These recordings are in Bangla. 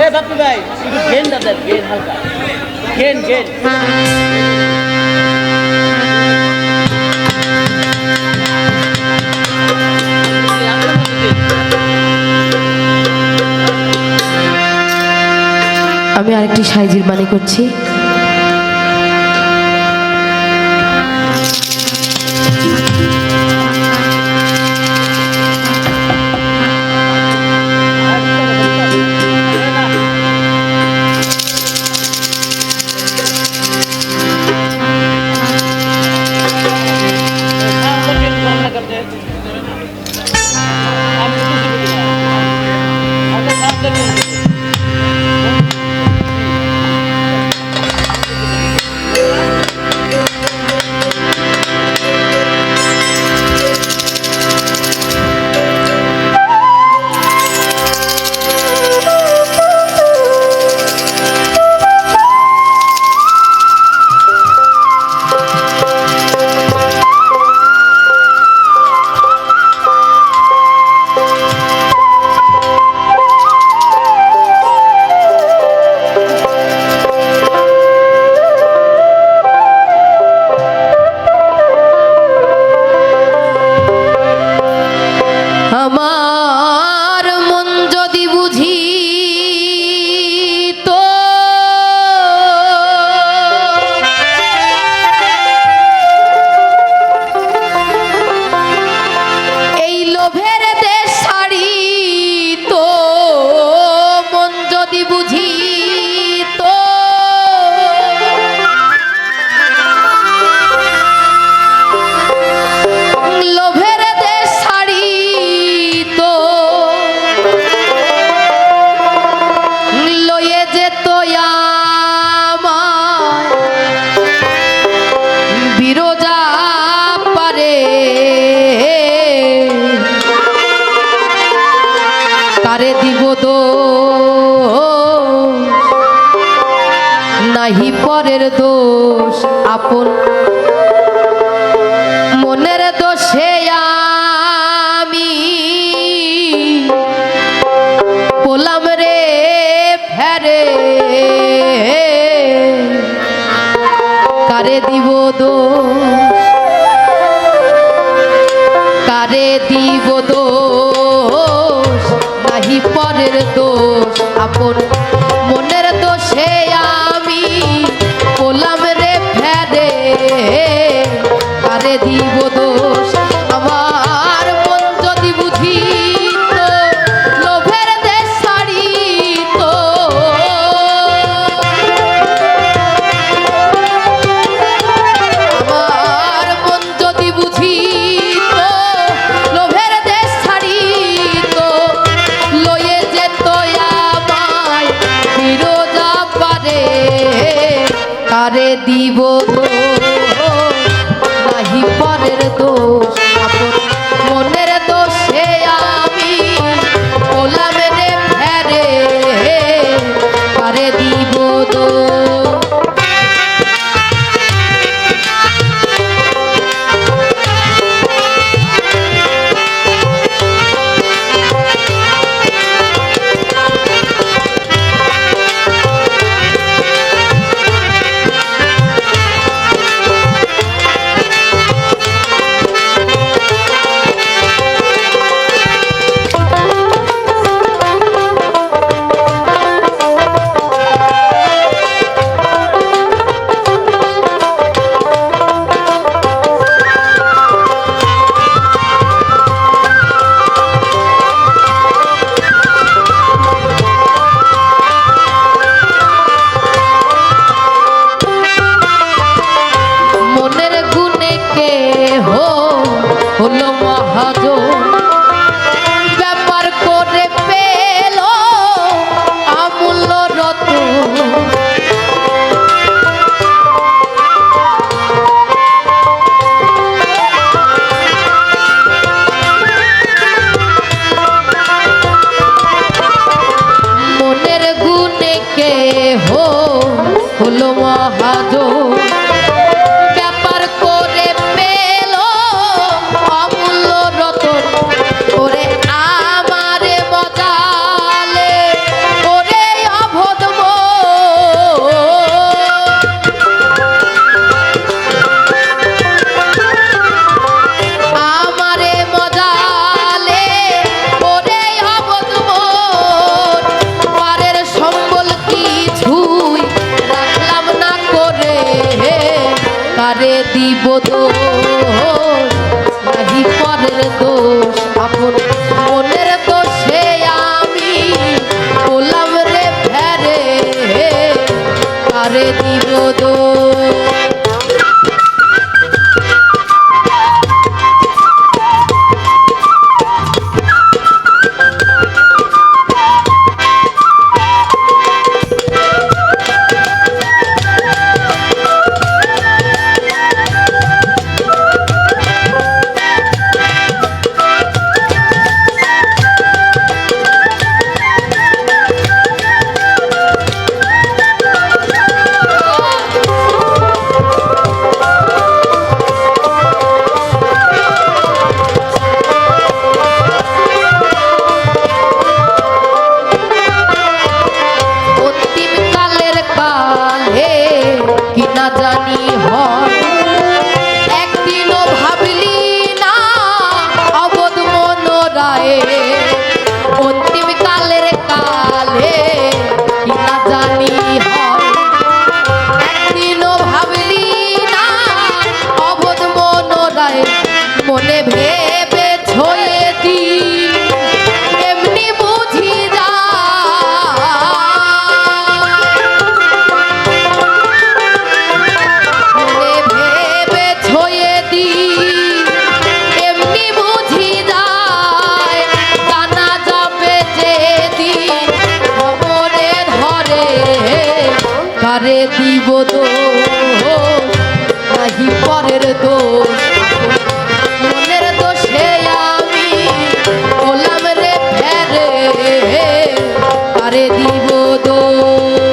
এ বাপি ভাই একটু গেনটা দেন, গেন হালকা, গেন গেন। আমি আরেকটি সাইজের বাণী করছি। আমার মন যদি বুঝি তো এই লোভের দেশ ছাড়ি তো, মন যদি বুঝি তো লোভের দেশ ছাড়ি তো লয়ে যেত আমায় বিরজা পারে, কারে দিব দোষ নাহি পরের দোষ আপন মনের দোষে আমি পোলাম রে ফেরে, কারে দিব দোষ কারে দিব দোষ নাহি পরের দোষ আপন মনের দোষে আমি পোলাম রে ফেরে, কারে দিব দোষ। আমার মন যদি বুঝি তো লোভের দেশ ছাড়ি তো, আমার মন যদি বুঝি তো লোভের দেশ ছাড়ি তো লয়ে যেত আমায় বিরজা পারে, কারে দিব দোষ নাহি পরের দোষ আপন মনের দোষে আমি পোলাম রে ফেরে, কারে দিব দোষ। দিব দোষ নাহি পরের দোষ আপন মনের দোষে আমি গোলাম রে ফেরে কারে দিব দোষ জানি হয় একদিনও ভাবলি না অবোধ মনোরায়ে অন্তিম কালের কালে কি না জানি হয় একদিনও ভাবলি না অবোধ মনোরায়ে মনে ভেবে ছয়ে দি এমনি বুঝি যা কারে দিব দোষ নাহি পরের দোষ মনের দোষে আমি গোলাম রে ফেরে কারে দিব দোষ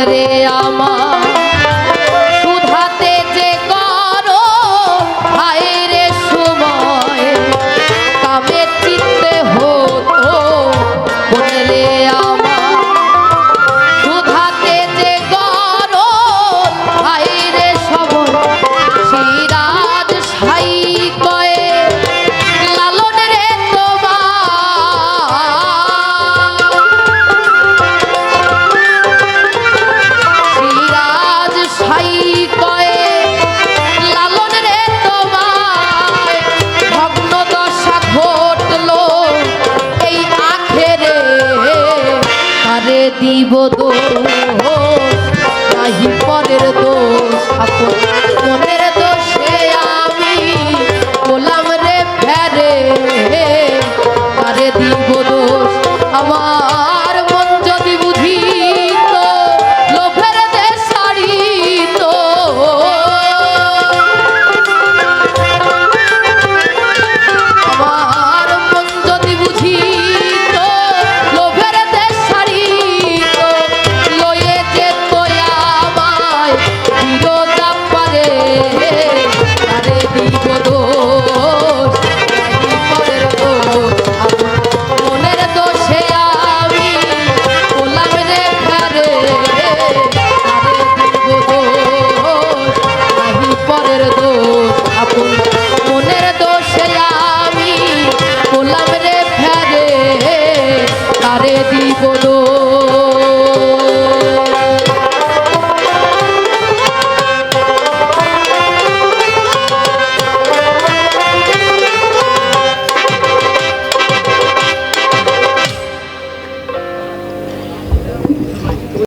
রে আমার সুধাতে যে করো হায় রে সময় কামে চিত্তে হতো রে আমার সুধাতে যে করো হায় রে সময় সিরাজ সাই কয়ে লালন রে তোমার দিব দোষ নাহি পরের দোষ আপন মনের দোষে আমি গোলাম রে ফেরে কারে দিব দোষ আমার